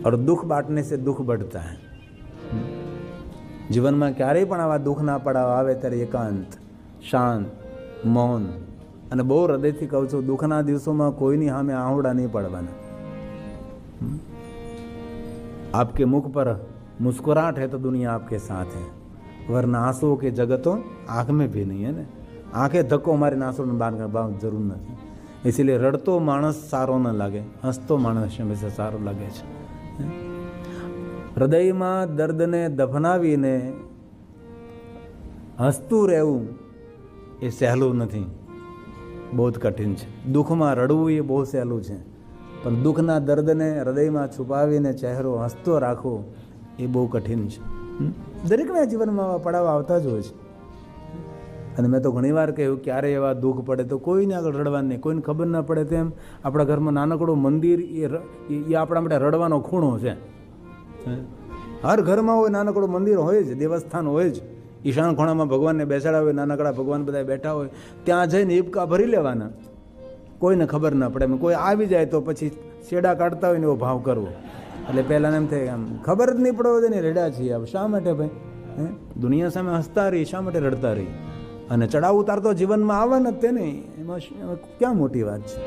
और दुख बांटने से दुख बढ़ता है। જીવનમાં ક્યારેય પણ આવા દુઃખના પડાવ આવે ત્યારે એકાંત, શાંત, મૌન, અને બહુ હૃદયથી કહું છું, દુઃખના દિવસોમાં કોઈની સામે આહોડા નહીં પડવાના. आपके मुख पर मुस्कुराहट है तो दुनिया आपके साथ है, वरना आंसुओं की जगह तो आँख में भी नहीं है ने. आंखें धक्को मारीને આંસુને બહાર કાઢવાની જરૂર નથી. इसीलिए રડતો માણસ સારો ન લાગે, હસતો માણસ હંમેશા સારો લાગે છે. હૃદયમાં દર્દને દફનાવીને હસતું રહેવું એ સહેલું નથી, બહુ જ કઠિન છે. દુઃખમાં રડવું એ બહુ સહેલું છે, પણ દુઃખના દર્દને હૃદયમાં છુપાવીને ચહેરો હસતો રાખવો એ બહુ કઠિન છે. દરેકના જીવનમાં આવા પડાવ આવતા જ હોય છે. અને મેં તો ઘણીવાર કહ્યું, ક્યારે એવા દુઃખ પડે તો કોઈને આગળ રડવાનું નહીં. કોઈને ખબર ના પડે તેમ આપણા ઘરમાં નાનકડું મંદિર એ આપણા માટે રડવાનો ખૂણો છે. હર ઘરમાં હોય નાનકડું મંદિર હોય જ, દેવસ્થાન હોય જ. ઈશાન ખૂણામાં ભગવાનને બેસાડ્યા હોય, નાનકડા ભગવાન બધા બેઠા હોય, ત્યાં જઈને હિબકા ભરી લેવાના. કોઈને ખબર ના પડે. કોઈ આવી જાય તો પછી છેડા કાઢતા હોય ને એવો ભાવ કરવો. એટલે પહેલાં એમ થાય, આમ ખબર જ નહીં પડવા દે ને રેડા છીએ. શા માટે ભાઈ? દુનિયા સામે હસતા રહી, શા માટે રડતા રહી? અને ચડાવ ઉતાર તો જીવનમાં આવવાના જ તે નહીં, એમાં ક્યાં મોટી વાત છે?